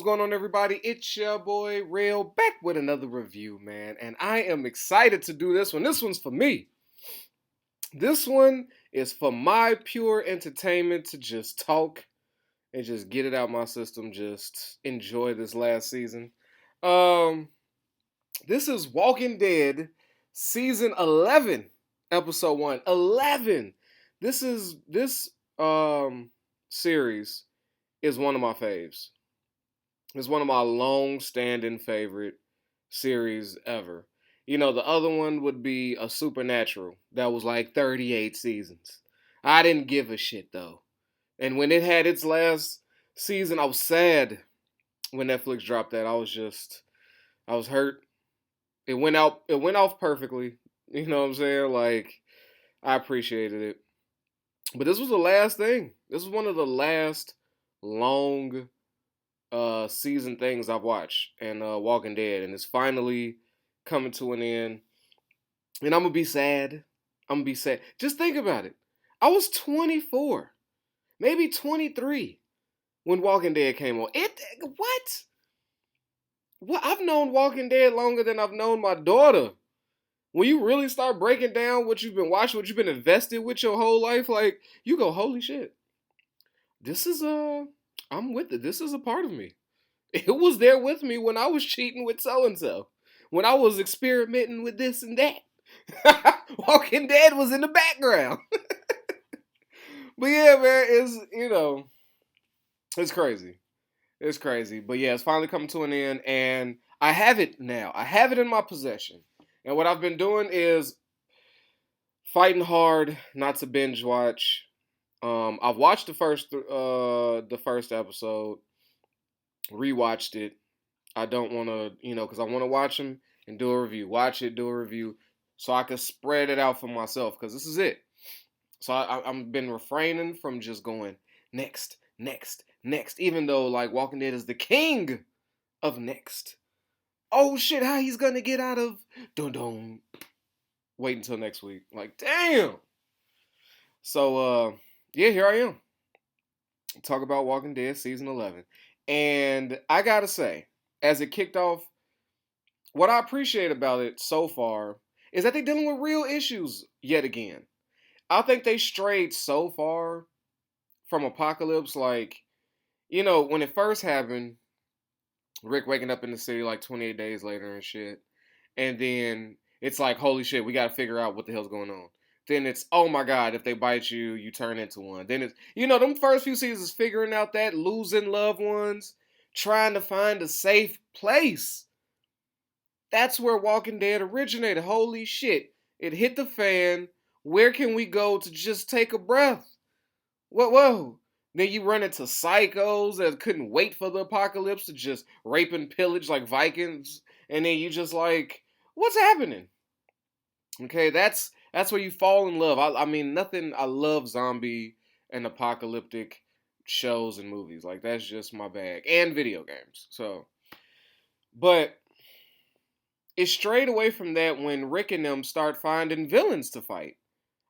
going on, everybody? It's your boy Real back with another review, man. And I am excited to do this one. This one's for me. This one is for my pure entertainment to just talk and just get it out my system. Just enjoy this last season. Um, this is Walking Dead season 11, episode 1. 11. This series is one of my faves. It's one of my long-standing favorite series ever. You know, the other one would be a Supernatural that was like 38 seasons. I didn't give a shit though. And when it had its last season, I was sad when Netflix dropped that. I was hurt. It went off perfectly. You know what I'm saying? Like, I appreciated it. But this was the last thing. This was one of the last long season things I've watched, and Walking Dead, and it's finally coming to an end. And I'm gonna be sad. I'm gonna be sad. Just think about it. I was 24, maybe 23 when Walking Dead came on. It what? What? I've known Walking Dead longer than I've known my daughter. When you really start breaking down what you've been watching, what you've been invested with your whole life, like you go, holy shit. This is I'm with it. This is a part of me. It was there with me when I was cheating with so and so, when I was experimenting with this and that. Walking Dead was in the background. But yeah, man, it's crazy. It's crazy. But yeah, it's finally coming to an end, and I have it now. I have it in my possession. And what I've been doing is fighting hard not to binge watch. I've watched the first episode, rewatched it. I don't want to, because I want to watch them and do a review. Watch it, do a review, so I can spread it out for myself, because this is it. So I've been refraining from just going next, next, next, even though, like, Walking Dead is the king of next. Oh, shit, how he's going to get out of... Dun-dun. Wait until next week. Like, damn! So, yeah, here I am. Talk about Walking Dead season 11. And I gotta say, as it kicked off, what I appreciate about it so far is that they're dealing with real issues yet again. I think they strayed so far from Apocalypse. Like, when it first happened, Rick waking up in the city like 28 days later and shit. And then it's like, holy shit, we gotta figure out what the hell's going on. Then it's, oh my God, if they bite you, you turn into one. Then it's, them first few seasons figuring out that, losing loved ones, trying to find a safe place. That's where Walking Dead originated. Holy shit. It hit the fan. Where can we go to just take a breath? Whoa. Then you run into psychos that couldn't wait for the apocalypse to just rape and pillage like Vikings. And then you just like, what's happening? Okay, that's where you fall in love. I mean, I love zombie and apocalyptic shows and movies. Like, that's just my bag. And video games. But it strayed away from that when Rick and them start finding villains to fight.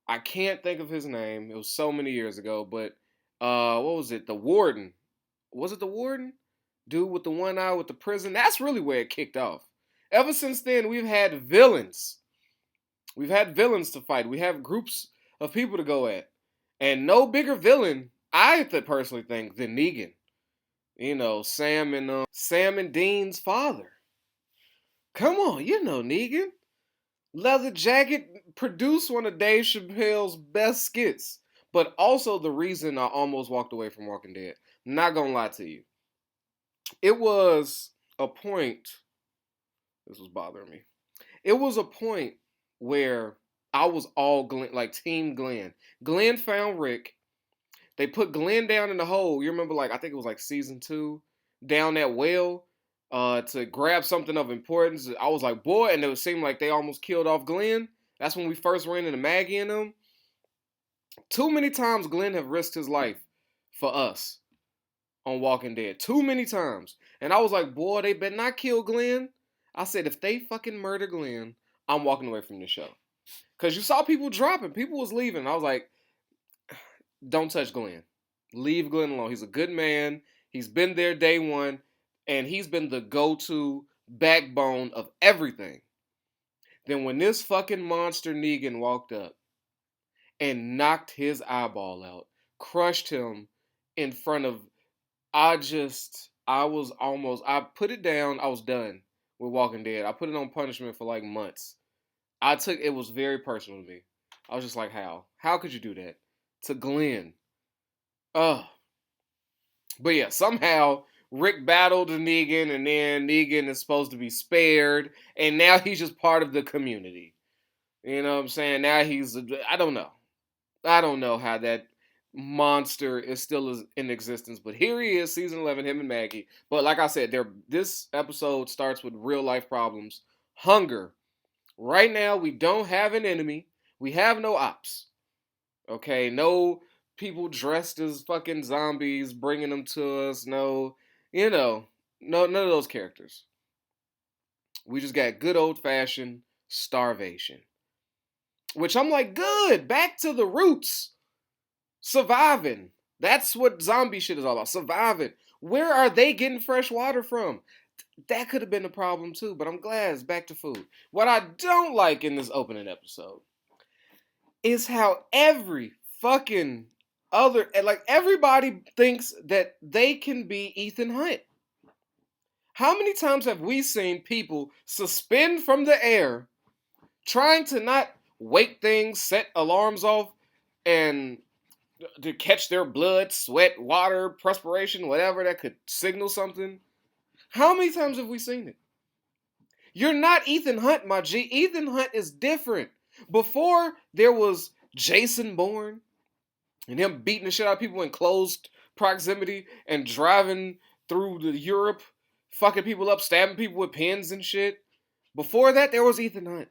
I can't think of his name. It was so many years ago. But, what was it? The Warden. Was it the Warden? Dude with the one eye with the prison. That's really where it kicked off. Ever since then, we've had villains. We've had villains to fight. We have groups of people to go at. And no bigger villain, I personally think, than Negan. Sam and Dean's father. Come on, Negan. Leather Jacket produced one of Dave Chappelle's best skits. But also the reason I almost walked away from Walking Dead. Not gonna lie to you. It was a point. This was bothering me. It was a point where I was all Glenn, like Team Glenn. Glenn found Rick. They put Glenn down in the hole. You remember, like, I think it was like season 2, down that well, to grab something of importance. I was like, boy, and it seemed like they almost killed off Glenn. That's when we first ran into Maggie and them. Too many times Glenn have risked his life for us on Walking Dead. Too many times. And I was like, boy, they better not kill Glenn. I said, if they fucking murder Glenn, I'm walking away from the show. Because you saw people dropping. People was leaving. I was like, don't touch Glenn. Leave Glenn alone. He's a good man. He's been there day one. and he's been the go-to backbone of everything. Then when this fucking monster Negan walked up and knocked his eyeball out, crushed him in front of, I put it down. I was done with Walking Dead. I put it on punishment for like months. It was very personal to me. I was just like, how? How could you do that to Glenn? Ugh. But yeah, somehow Rick battled Negan, and then Negan is supposed to be spared, and now he's just part of the community. You know what I'm saying? Now I don't know. I don't know how that monster is still in existence, but here he is, season 11, him and Maggie. But like I said, this episode starts with real life problems. Hunger. Right now, we don't have an enemy. We have no ops. Okay, no people dressed as fucking zombies bringing them to us. No, none of those characters. We just got good old fashioned starvation. Which I'm like, good, back to the roots. Surviving. That's what zombie shit is all about. Surviving. Where are they getting fresh water from? That could have been a problem too, but I'm glad it's back to food. What I don't like in this opening episode is how every fucking everybody thinks that they can be Ethan Hunt. How many times have we seen people suspend from the air trying to not wake things, set alarms off, and to catch their blood, sweat, water, perspiration, whatever that could signal something? How many times have we seen it? You're not Ethan Hunt, my G. Ethan Hunt is different. Before, there was Jason Bourne and him beating the shit out of people in closed proximity and driving through Europe, fucking people up, stabbing people with pins and shit. Before that, there was Ethan Hunt.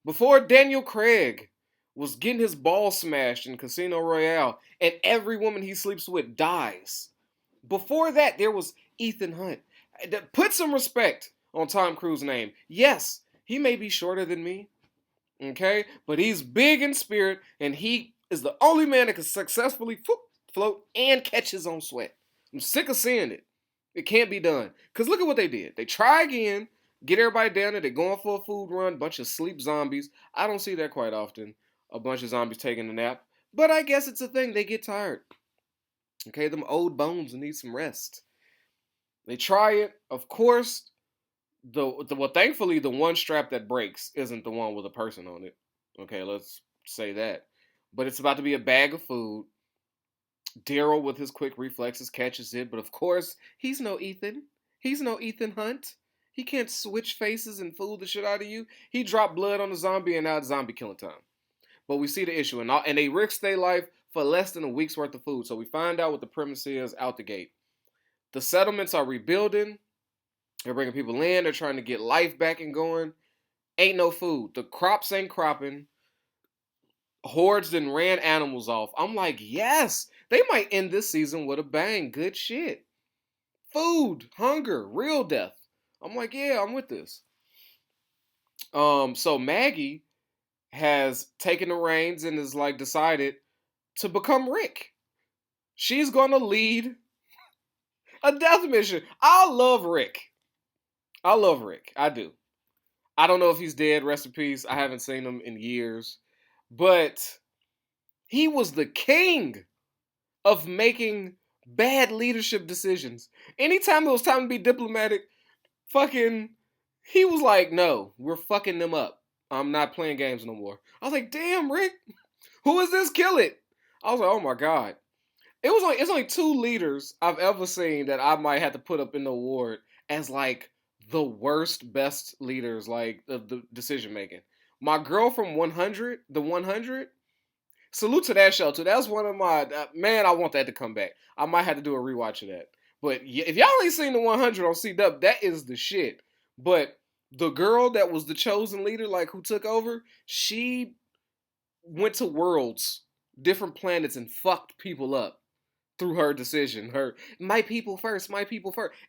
Before, Daniel Craig was getting his ball smashed in Casino Royale and every woman he sleeps with dies. Before that, there was Ethan Hunt. Put some respect on Tom Cruise's name. Yes, he may be shorter than me, okay? But he's big in spirit, and he is the only man that can successfully float and catch his own sweat. I'm sick of seeing it. It can't be done. Because look at what they did. They try again, get everybody down there, they're going for a food run, bunch of sleep zombies. I don't see that quite often, a bunch of zombies taking a nap. But I guess it's a thing. They get tired. Okay, them old bones need some rest. They try it. Of course, thankfully, the one strap that breaks isn't the one with a person on it. Okay, let's say that. But it's about to be a bag of food. Daryl, with his quick reflexes, catches it. But of course, he's no Ethan. He's no Ethan Hunt. He can't switch faces and fool the shit out of you. He dropped blood on the zombie, and now it's zombie killing time. But we see the issue, and they risk their life for less than a week's worth of food. So we find out what the premise is out the gate. The settlements are rebuilding. They're bringing people in. They're trying to get life back and going. Ain't no food. The crops ain't cropping. Hordes then ran animals off. I'm like, yes, they might end this season with a bang. Good shit. Food, hunger, real death. I'm like, yeah, I'm with this. So Maggie has taken the reins and is like decided to become Rick. She's gonna lead a death mission. I love Rick. I do. I don't know if he's dead, rest in peace. I haven't seen him in years. But he was the king of making bad leadership decisions. Anytime it was time to be diplomatic, he was like, no, we're fucking them up. I'm not playing games no more. I was like, damn, Rick, who is this? Kill it. I was like, oh my God. It's only 2 leaders I've ever seen that I might have to put up in the award as like the worst, best leaders, like of the decision making. My girl from 100, the 100, salute to that show too. That's one of my, man, I want that to come back. I might have to do a rewatch of that. But if y'all ain't seen the 100 on CW, that is the shit. But the girl that was the chosen leader, like who took over, she went to worlds, different planets, and fucked people up through her decision. My people first.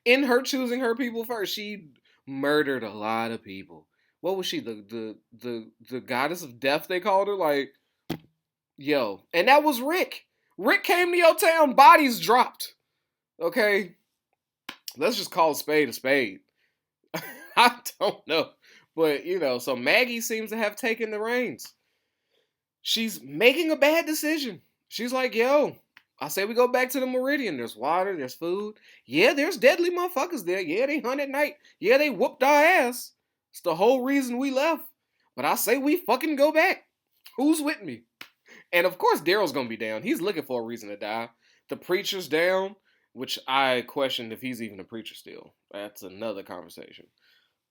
In her choosing her people first, she murdered a lot of people. What was she? The goddess of death, they called her? Like, yo. And that was Rick. Rick came to your town, bodies dropped. Okay? Let's just call a spade a spade. I don't know. But, so Maggie seems to have taken the reins. She's making a bad decision. She's like, yo, I say we go back to the Meridian. There's water, there's food. Yeah, there's deadly motherfuckers there. Yeah, they hunt at night. Yeah, they whooped our ass. It's the whole reason we left. But I say we fucking go back. Who's with me? And of course, Daryl's gonna be down. He's looking for a reason to die. The preacher's down, which I questioned if he's even a preacher still. That's another conversation.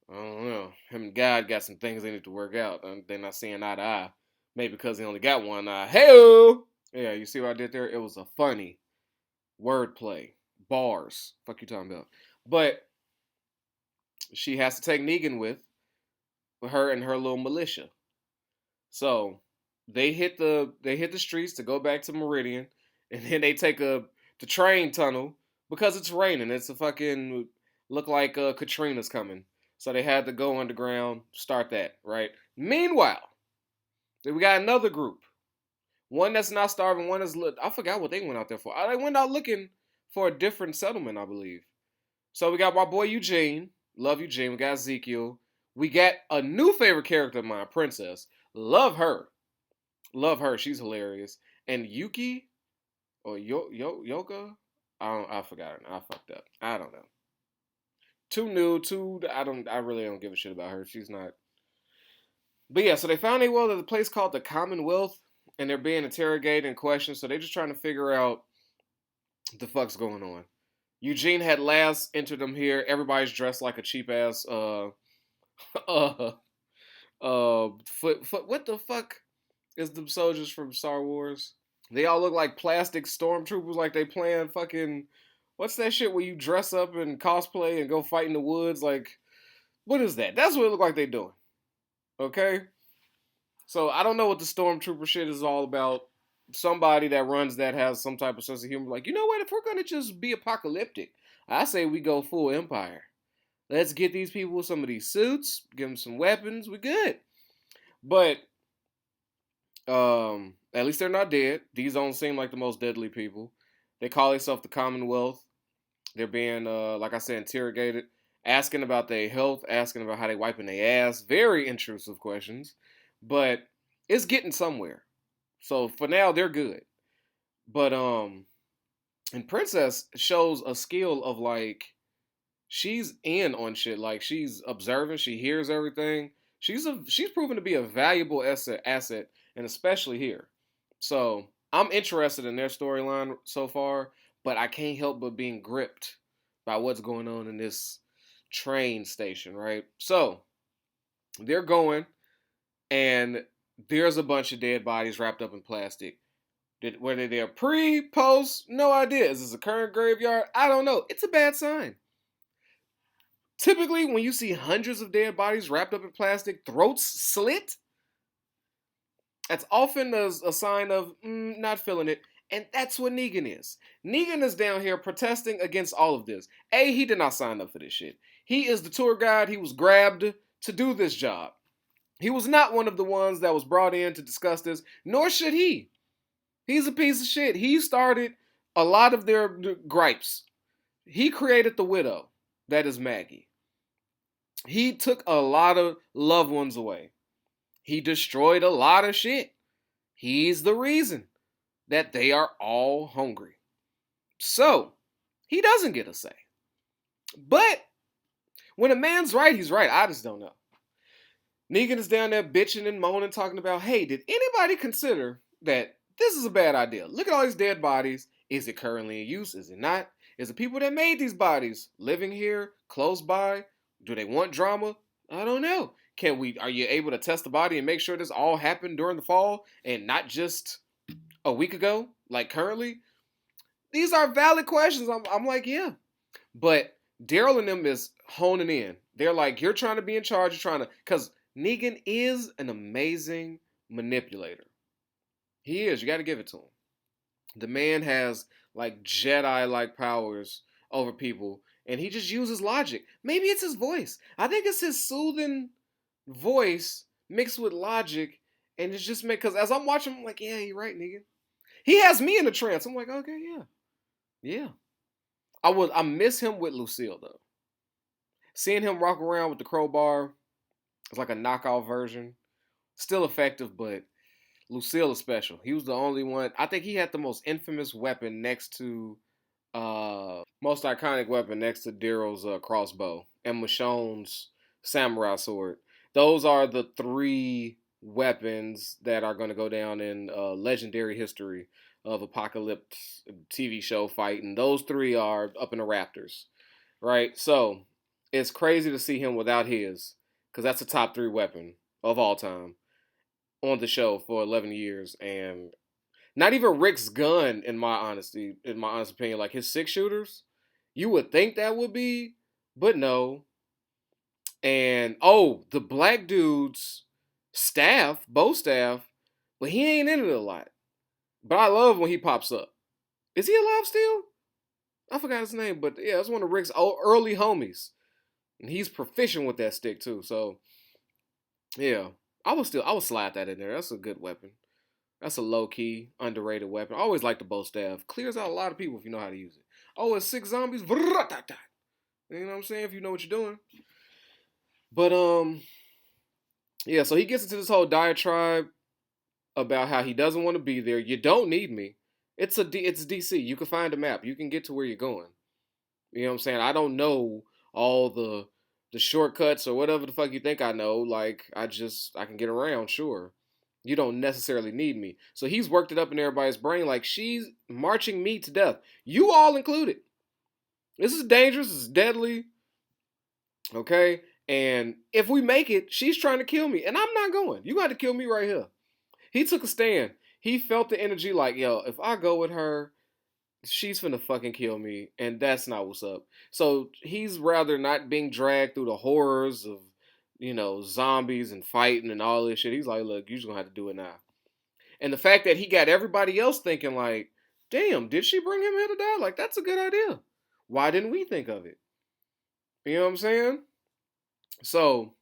I don't know. Him and God got some things they need to work out. They're not seeing eye to eye. Maybe because he only got one eye. Hey-o! Yeah, you see what I did there? It was a funny wordplay. Bars. Fuck you talking about. But she has to take Negan with her and her little militia. So they hit the streets to go back to Meridian, and then they take the train tunnel because it's raining. It's a fucking look like Katrina's coming. So they had to go underground, start that, right? Meanwhile, we got another group. One that's not starving, one that's I forgot what they went out there for. They went out looking for a different settlement, I believe. So we got my boy Eugene. Love Eugene. We got Ezekiel. We got a new favorite character of mine, Princess. Love her. Love her. She's hilarious. And Yuki or Yoka? I forgot her. I fucked up. I don't know. Too new, I really don't give a shit about her. She's not. But yeah, so they found at a place called the Commonwealth, and they're being interrogated and questioned, so they're just trying to figure out what the fuck's going on. Eugene had last entered them here. Everybody's dressed like a cheap ass what the fuck is the soldiers from Star Wars? They all look like plastic stormtroopers, like they playing fucking, what's that shit where you dress up and cosplay and go fight in the woods? Like, what is that? That's what it look like they doing. Okay? So I don't know what the stormtrooper shit is all about. Somebody that runs that has some type of sense of humor. Like, you know what? If we're gonna just be apocalyptic, I say we go full Empire. Let's get these people some of these suits, give them some weapons. We're good. But at least they're not dead. These don't seem like the most deadly people. They call themselves the Commonwealth. They're being, like I said, interrogated, asking about their health, asking about how they wiping their ass. Very intrusive questions, but it's getting somewhere. So for now, they're good. But and Princess shows a skill of like she's in on shit. Like she's observing, she hears everything. She's proven to be a valuable asset, and especially here. So I'm interested in their storyline so far, but I can't help but being gripped by what's going on in this train station, right? So they're going, and there's a bunch of dead bodies wrapped up in plastic. Whether they're pre, post, no idea. Is this a current graveyard? I don't know. It's a bad sign. Typically, when you see hundreds of dead bodies wrapped up in plastic, throats slit, that's often a sign of not feeling it. And that's what Negan is. Negan is down here protesting against all of this. He did not sign up for this shit. He is the tour guide. He was grabbed to do this job. He was not one of the ones that was brought in to discuss this, nor should he. He's a piece of shit. He started a lot of their gripes. He created the widow. That is Maggie. He took a lot of loved ones away. He destroyed a lot of shit. He's the reason that they are all hungry. So, he doesn't get a say. But, when a man's right, he's right. I just don't know. Negan is down there bitching and moaning, talking about, hey, did anybody consider that this is a bad idea? Look at all these dead bodies. Is it currently in use? Is it not? Is the people that made these bodies living here, close by? Do they want drama? I don't know. Are you able to test the body and make sure this all happened during the fall and not just a week ago, like currently? These are valid questions. I'm like, yeah. But Daryl and them is honing in. They're like, you're trying to be in charge. You're trying to, because Negan is an amazing manipulator. He is. You got to give it to him. The man has like Jedi-like powers over people, and he just uses logic. Maybe it's his voice. I think it's his soothing voice mixed with logic, and it's just because as I'm watching, I'm like, yeah, you're right, Negan. He has me in a trance. I'm like, okay, yeah. I miss him with Lucille though. Seeing him rock around with the crowbar is like a knockout version. Still effective, but Lucille is special. He was the only one. I think he had the most infamous weapon next to most iconic weapon next to Daryl's crossbow and Michonne's samurai sword. Those are the three weapons that are going to go down in legendary history of Apocalypse TV show fight, and those three are up in the rafters, right? So it's crazy to see him without his, because that's a top three weapon of all time on the show for 11 years, and not even Rick's gun, in my honest opinion, like his six shooters, you would think that would be, but no. And oh, the black dude's staff, bow staff, but he ain't in it a lot. But I love when he pops up. Is he alive still? I forgot his name, but yeah, it's one of Rick's early homies, and he's proficient with that stick too. So yeah, I would slide that in there. That's a good weapon. That's a low key, underrated weapon. I always like the bow staff. Clears out a lot of people if you know how to use it. Oh, it's six zombies. You know what I'm saying? If you know what you're doing. But yeah. So he gets into this whole diatribe about how he doesn't want to be there. You don't need me. It's DC. You can find a map. You can get to where you're going. You know what I'm saying? I don't know all the shortcuts or whatever the fuck you think I know. Like I can get around. Sure. You don't necessarily need me. So he's worked it up in everybody's brain like she's marching me to death. You all included. This is dangerous. This is deadly. Okay? And if we make it, she's trying to kill me. And I'm not going. You got to kill me right here. He took a stand. He felt the energy like, yo, if I go with her, she's finna fucking kill me. And that's not what's up. So he's rather not being dragged through the horrors of zombies and fighting and all this shit. He's like, look, you're just gonna have to do it now. And the fact that he got everybody else thinking like, damn, did she bring him here to die? Like, that's a good idea. Why didn't we think of it? You know what I'm saying? So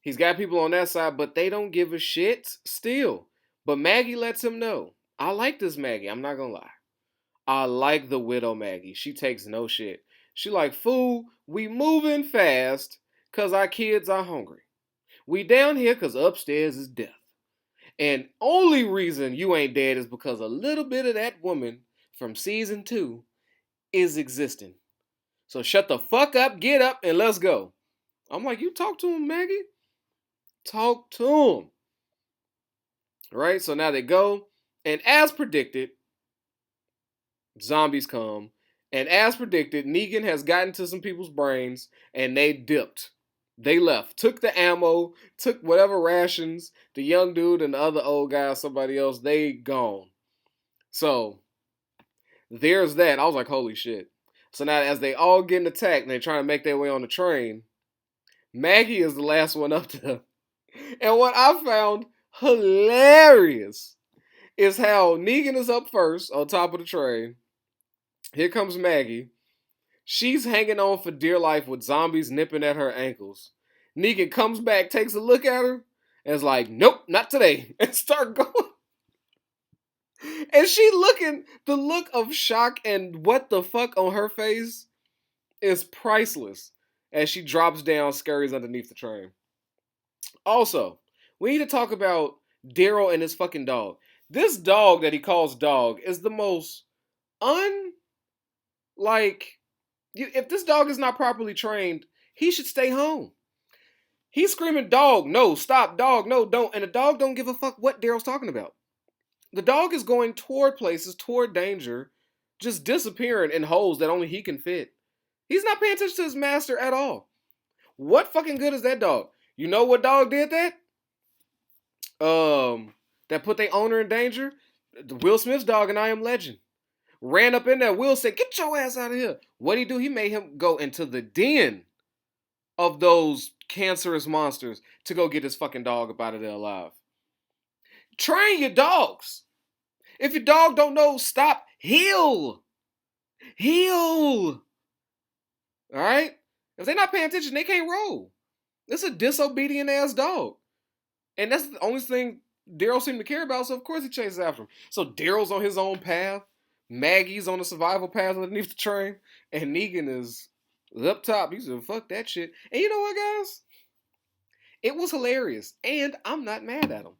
he's got people on that side, but they don't give a shit still. But Maggie lets him know. I like this Maggie. I'm not gonna lie. I like the widow Maggie. She takes no shit. She like, fool, we moving fast because our kids are hungry. We down here because upstairs is death. And only reason you ain't dead is because a little bit of that woman from season 2 is existing. So shut the fuck up, get up, and let's go. I'm like, you talk to him, Maggie. Talk to him. Right? So now they go. And as predicted, zombies come. And as predicted, Negan has gotten to some people's brains and they dipped. They left. Took the ammo, took whatever rations, the young dude and the other old guy, somebody else, they gone. So, there's that. I was like, holy shit. So now as they all getting attacked and they're trying to make their way on the train, Maggie is the last one up there. And what I found hilarious is how Negan is up first on top of the train. Here comes Maggie. She's hanging on for dear life with zombies nipping at her ankles. Negan comes back, takes a look at her, and is like, nope, not today. And start going. And she the look of shock and what the fuck on her face is priceless as she drops down, scurries underneath the train. Also, we need to talk about Daryl and his fucking dog. This dog that he calls dog is the most if this dog is not properly trained, he should stay home. He's screaming, dog, no, stop, dog, no, don't. And the dog don't give a fuck what Daryl's talking about. The dog is going toward places, toward danger, just disappearing in holes that only he can fit. He's not paying attention to his master at all. What fucking good is that dog? You know what dog did that? That put their owner in danger? Will Smith's dog in I Am Legend. Ran up in there. Will said, get your ass out of here. What'd he do? He made him go into the den of those cancerous monsters to go get his fucking dog up out of there alive. Train your dogs. If your dog don't know, stop. Heal. Alright? If they're not paying attention, they can't roll. It's a disobedient ass dog. And that's the only thing Daryl seemed to care about, so of course he chases after him. So Daryl's on his own path, Maggie's on the survival path underneath the train, and Negan is up top. He said, fuck that shit. And you know what, guys? It was hilarious, and I'm not mad at him.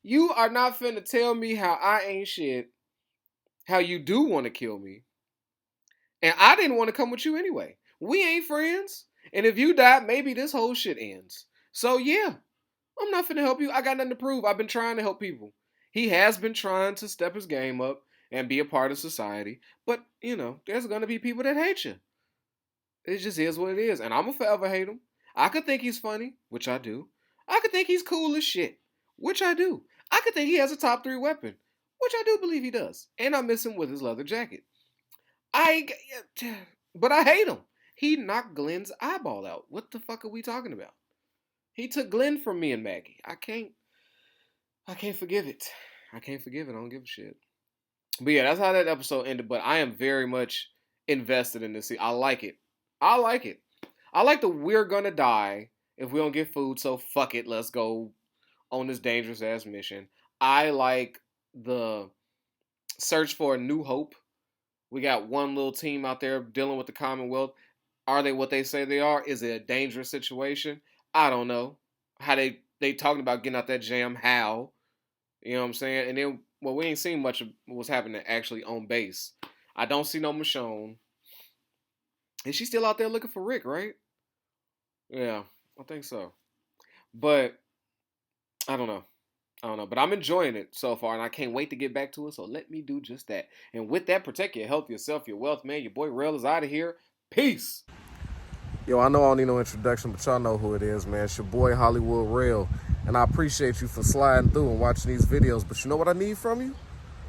You are not finna tell me how I ain't shit, how you do want to kill me, and I didn't want to come with you anyway. We ain't friends, and if you die, maybe this whole shit ends. So yeah, I'm not finna help you. I got nothing to prove. I've been trying to help people. He has been trying to step his game up and be a part of society, but you know, there's gonna be people that hate you. It just is what it is, and I'm gonna forever hate him. I could think he's funny, which I do. I could think he's cool as shit, which I do. I could think he has a top 3 weapon, which I do believe he does. And I miss him with his leather jacket. But I hate him. He knocked Glenn's eyeball out. What the fuck are we talking about? He took Glenn from me and Maggie. I can't forgive it. I can't forgive it. I don't give a shit. But yeah, that's how that episode ended. But I am very much invested in this. I like it. I like it. I like the we're gonna die if we don't get food, so fuck it, let's go on this dangerous ass mission. I like the search for a new hope. We got one little team out there dealing with the Commonwealth. Are they what they say they are? Is it a dangerous situation? I don't know. How they talking about getting out that jam? How? You know what I'm saying? And then, well, we ain't seen much of what's happening actually on base. I don't see no Michonne. Is she still out there looking for Rick, right? Yeah, I think so. But I don't know. I don't know. But I'm enjoying it so far, and I can't wait to get back to it. So let me do just that. And with that, protect your health, yourself, your wealth, man. Your boy Rel is out of here. Peace. Yo, I know I don't need no introduction, but y'all know who it is, man. It's your boy Hollywood Rel. And I appreciate you for sliding through and watching these videos. But you know what I need from you?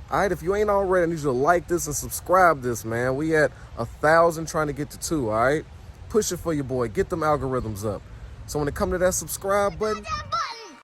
All right, if you ain't already, I need you to like this and subscribe this, man. We at 1,000 trying to get to 2, all right? Push it for your boy. Get them algorithms up. So when it come to that subscribe button,